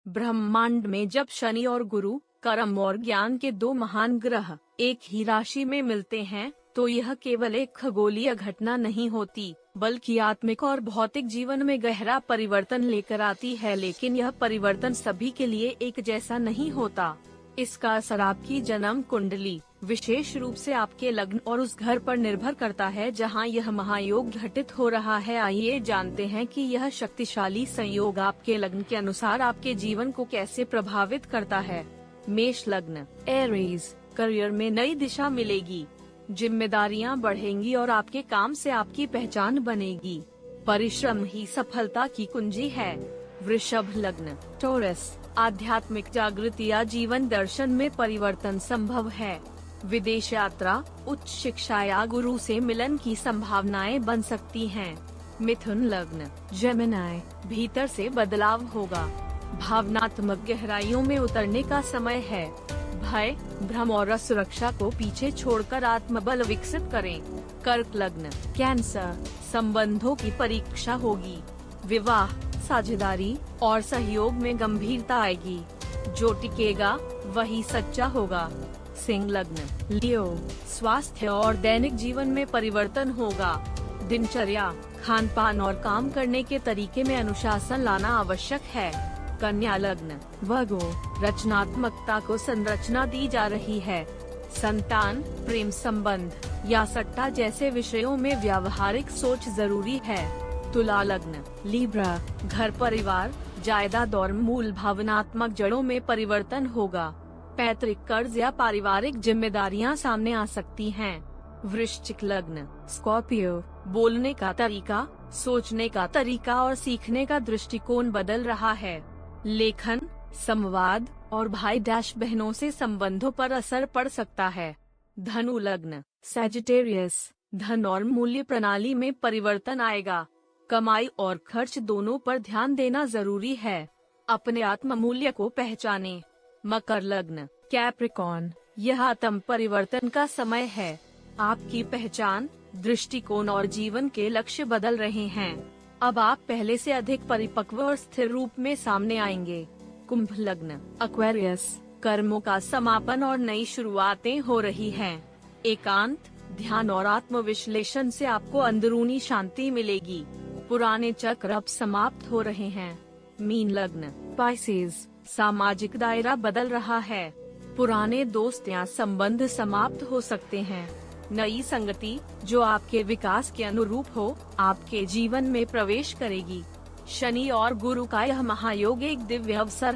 ब्रह्मांड में जब शनि और गुरु कर्म और ज्ञान के दो महान ग्रह एक ही राशि में मिलते हैं तो यह केवल एक खगोलीय घटना नहीं होती बल्कि आत्मिक और भौतिक जीवन में गहरा परिवर्तन लेकर आती है। लेकिन यह परिवर्तन सभी के लिए एक जैसा नहीं होता। इसका असर आपकी जन्म कुंडली, विशेष रूप से आपके लग्न और उस घर पर निर्भर करता है जहां यह महायोग घटित हो रहा है। आइए जानते हैं कि यह शक्तिशाली संयोग आपके लग्न के अनुसार आपके जीवन को कैसे प्रभावित करता है। मेष लग्न, एरीज, करियर में नई दिशा मिलेगी, जिम्मेदारियां बढ़ेंगी और आपके काम से आपकी पहचान बनेगी। परिश्रम ही सफलता की कुंजी है। वृषभ लग्न, टॉरस, आध्यात्मिक जागृति या जीवन दर्शन में परिवर्तन संभव है। विदेश यात्रा, उच्च शिक्षा या गुरु से मिलन की संभावनाएं बन सकती हैं। मिथुन लग्न, जेमिनी, भीतर से बदलाव होगा, भावनात्मक गहराइयों में उतरने का समय है। भय, भ्रम और असुरक्षा को पीछे छोड़कर आत्मबल विकसित करें। कर्क लग्न, कैंसर, संबंधों की परीक्षा होगी, विवाह, साझेदारी और सहयोग में गंभीरता आएगी। जो टिकेगा वही सच्चा होगा। सिंह लग्न, लियो, स्वास्थ्य और दैनिक जीवन में परिवर्तन होगा। दिनचर्या, खान पान और काम करने के तरीके में अनुशासन लाना आवश्यक है। कन्या लग्न, वर्गो, रचनात्मकता को संरचना दी जा रही है। संतान, प्रेम संबंध या सट्टा जैसे विषयों में व्यावहारिक सोच जरूरी है। तुला लग्न, लिब्रा, घर परिवार, जायदाद और मूल भावनात्मक जड़ों में परिवर्तन होगा। पैतृक कर्ज या पारिवारिक जिम्मेदारियां सामने आ सकती हैं। वृश्चिक लग्न, स्कॉर्पियो, बोलने का तरीका, सोचने का तरीका और सीखने का दृष्टिकोण बदल रहा है। लेखन, संवाद और भाई बहनों से संबंधों पर असर पड़ सकता है। धनु लग्न, सैजिटेरियस, धन और मूल्य प्रणाली में परिवर्तन आएगा। कमाई और खर्च दोनों पर ध्यान देना जरूरी है। अपने आत्म मूल्य को पहचानें। मकर लग्न, कैप्रिकॉर्न, यह आत्म परिवर्तन का समय है। आपकी पहचान, दृष्टिकोण और जीवन के लक्ष्य बदल रहे हैं। अब आप पहले से अधिक परिपक्व और स्थिर रूप में सामने आएंगे। कुंभ लग्न, एक्वेरियस, कर्मों का समापन और नई शुरुआतें हो रही हैं। एकांत, ध्यान और आत्मविश्लेषण से आपको अंदरूनी शांति मिलेगी। पुराने चक्र अब समाप्त हो रहे हैं। मीन लग्न, पाइसेस, सामाजिक दायरा बदल रहा है। पुराने दोस्त या संबंध समाप्त हो सकते हैं। नई संगति जो आपके विकास के अनुरूप हो आपके जीवन में प्रवेश करेगी। शनि और गुरु का यह महायोग एक दिव्य अवसर